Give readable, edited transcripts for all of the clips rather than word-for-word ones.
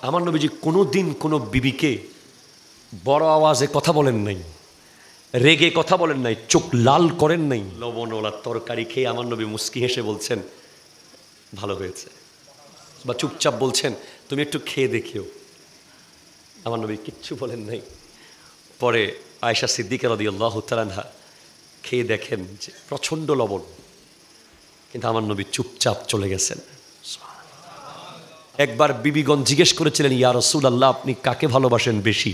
আমার নবীজি কোনো দিন কোনো বিবিকে বড় আওয়াজে কথা বলেন নাই, রেগে কথা বলেন নাই, চোখ লাল করেন নাই। লবণওয়ালা তরকারি খেয়ে আমার নবী মুস্কি হেসে বলছেন ভালো হয়েছে, বা চুপচাপ বলছেন তুমি একটু খেয়ে দেখিও। আমার নবী কিচ্ছু বলেন নাই। পরে আয়েশা সিদ্দিকা রাদিয়াল্লাহু তাআলা আনহা খেয়ে দেখেন যে প্রচণ্ড লবণ, কিন্তু আমার নবী চুপচাপ চলে গেছেন। একবার বিবিগণ জিজ্ঞেস করেছিলেন ইয়া রাসূলুল্লাহ আপনি কাকে ভালোবাসেন বেশি?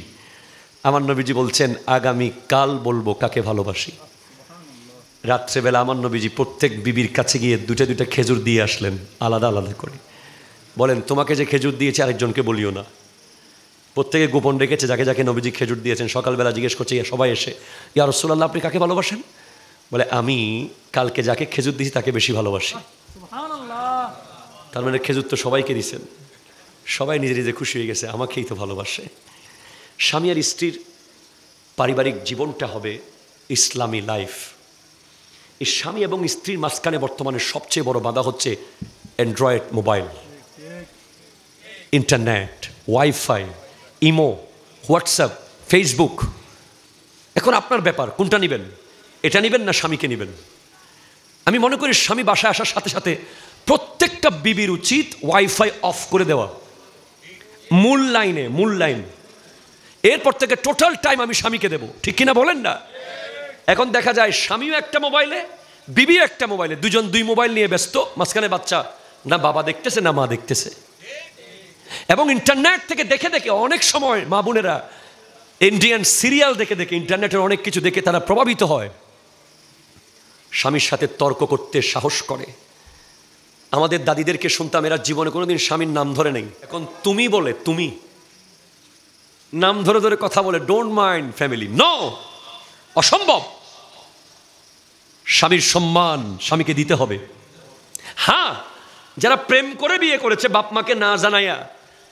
আমার নবীজি বলছেন আগামী কাল বলবো কাকে ভালোবাসি। রাত্রেবেলা আমার নবীজি প্রত্যেক বিবির কাছে গিয়ে দুটা দুটা খেজুর দিয়ে আসলেন আলাদা আলাদা করে। বলেন তোমাকে যে খেজুর দিয়েছে আরেকজনকে বলিও না। প্রত্যেকে গোপন রেখেছে যাকে যাকে নবীজি খেজুর দিয়েছেন। সকালবেলা জিজ্ঞেস করছে সবাই এসে ইয়া রাসূলুল্লাহ আপনি কাকে ভালোবাসেন? বলে আমি কালকে যাকে খেজুর দিয়েছি তাকে বেশি ভালোবাসি। তার মানে খেজুর তো সবাইকে দিয়েছেন, সবাই নিজে নিজে খুশি হয়ে গেছে আমাকেই তো ভালোবাসে। স্বামী আর স্ত্রীর পারিবারিক জীবনটা হবে ইসলামী লাইফ। এই স্বামী এবং স্ত্রীর মাঝখানে বর্তমানে সবচেয়ে বড় বাধা হচ্ছে Android mobile, internet, wifi, imo, WhatsApp, Facebook. এখন আপনার ব্যাপার কোনটা নেবেন, এটা নেবেন না স্বামীকে নেবেন। আমি মনে করি স্বামী বাসায় আসার সাথে সাথে প্রত্যেকটা বিবির উচিত ওয়াইফাই অফ করে দেওয়া, মূল লাইন। এরপর থেকে টোটাল টাইম আমি স্বামীকে দেবো, ঠিক কিনা বলেন না? এখন দেখা যায় স্বামীও একটা মোবাইলে, বিবিও একটা মোবাইলে, দুজন দুই মোবাইল নিয়ে ব্যস্ত। মাঝখানে বাচ্চা না বাবা দেখতেছে না মা দেখতেছে। এবং ইন্টারনেট থেকে দেখে দেখে অনেক সময় মা বোনেরা ইন্ডিয়ান সিরিয়াল দেখে দেখে ইন্টারনেটের অনেক কিছু দেখে তারা প্রভাবিত হয়, স্বামীর সাথে তর্ক করতে সাহস করে। আমাদের দাদিদেরকে শুনতাম এরা জীবনে কোনোদিন স্বামীর নাম ধরে নেই। এখন তুমি বলে, তুমি নাম ধরে ধরে কথা বলে, ডোন্ট মাইন্ড ফ্যামিলি, নো, অসম্ভব। স্বামীর সম্মান স্বামীকে দিতে হবে। হ্যাঁ, যারা প্রেম করে বিয়ে করেছে বাপ মাকে না জানাইয়া,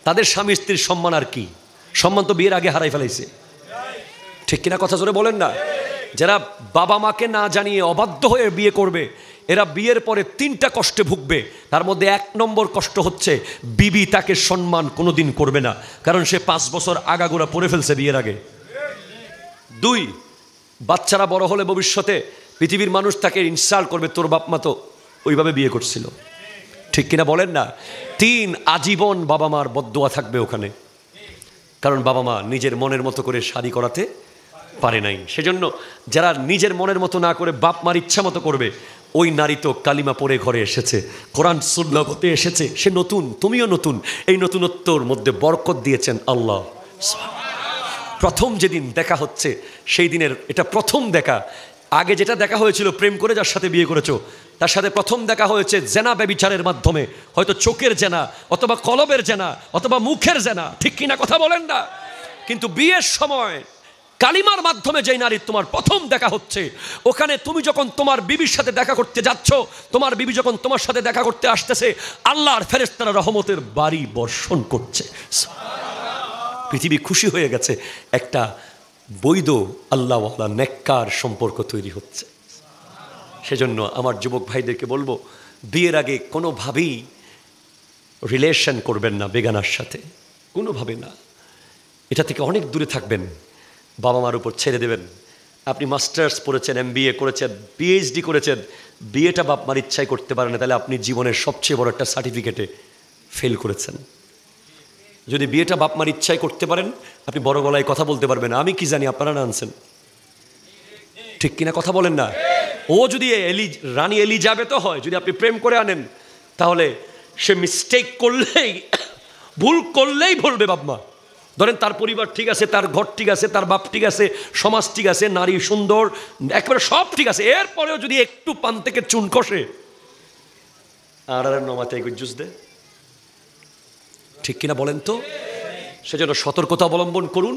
তাদের স্বামী স্ত্রীর সম্মান আর কি, সম্মান তো বিয়ের আগে হারাই ফেলাইছে, ঠিক কিনা কথা জোরে বলেন না? যারা বাবা মাকে না জানিয়ে অবাধ্য হয়ে বিয়ে করবে, এরা বিয়ের পরে 3টা কষ্টে ভুগবে। তার মধ্যে 1 নম্বর কষ্ট হচ্ছে বিবি তাকে সম্মান কোনোদিন করবে না, কারণ সে 5 বছর আগাগোড়া পড়ে ফেলছে বিয়ের আগে। 2, বাচ্চারা বড় হলে ভবিষ্যতে পৃথিবীর মানুষ তাকে ইনসাল্ট করবে, তোর বাপ মা তো ওইভাবে বিয়ে করছিল, ঠিক কিনা বলেন না? 3, আজীবন বাবা মার বদদোয়া থাকবে ওখানে, কারণ বাবা মা নিজের মনের মতো করে শাদী করাতে পারে নাই। সেজন্য যারা নিজের মনের মতো না করে বাপ মার ইচ্ছা মতো করবে, ওই নারী তো কালিমা পড়ে ঘরে এসেছে, কোরআন সুন্নাহ হতে এসেছে, সে নতুন, তুমিও নতুন। এই নতুনত্বর মধ্যে বরকত দিয়েছেন আল্লাহ। প্রথম যেদিন দেখা হচ্ছে সেই দিনের এটা প্রথম দেখা। আগে যেটা দেখা হয়েছিল প্রেম করে যার সাথে বিয়ে করেছো তার সাথে প্রথম দেখা হয়েছে জেনা ব্যভিচারের মাধ্যমে, হয়তো চোখের জেনা অথবা কলবের জেনা অথবা মুখের জেনা, ঠিক কিনা কথা বলেন না? কিন্তু বিয়ের সময় কালিমার মাধ্যমে যেই নারীর তোমার প্রথম দেখা হচ্ছে, ওখানে তুমি যখন তোমার বিবির সাথে দেখা করতে যাচ্ছ, তোমার বিবি যখন তোমার সাথে দেখা করতে আসতেছে, আল্লাহর ফেরেশতারা রহমতের বাড়ি বর্ষণ করছে। পৃথিবী খুশি হয়ে গেছে, একটা বৈধ আল্লাহওয়ালা নেককার সম্পর্ক তৈরি হচ্ছে। সেজন্য আমার যুবক ভাইদেরকে বলবো, বিয়ের আগে কোনোভাবেই রিলেশন করবেন না বেগানার সাথে, কোনোভাবে না। এটা থেকে অনেক দূরে থাকবেন, বাবা মার উপর ছেড়ে দেবেন। আপনি মাস্টার্স পড়েছেন, MBA করেছেন, PhD করেছেন, বিয়েটা বাপ মার ইচ্ছাই করতে পারেন না, তাহলে আপনি জীবনের সবচেয়ে বড় একটা সার্টিফিকেটে ফেল করেছেন। যদি বিয়েটা বাপ মার ইচ্ছাই করতে পারেন, আপনি বড় গলায় কথা বলতে পারবেন, আমি কি জানি আপনারা না আনছেন, ঠিক কিনা কথা বলেন না? ও যদি রানী এলিজাবেথ হয়, যদি আপনি প্রেম করে আনেন, তাহলে সে মিস্টেক করলেই, ভুল করলেই বলবে বাপ মা। ধরেন তার পরিবার ঠিক আছে, তার ঘর ঠিক আছে, তার বাপ ঠিক আছে, সমাজ ঠিক আছে, নারী সুন্দর, একেবারে সব ঠিক আছে, এরপরেও যদি একটু পান থেকে চুন কষে আর নমাতে জুস দে, ঠিক কিনা বলেন তো? সেজন্য সতর্কতা অবলম্বন করুন।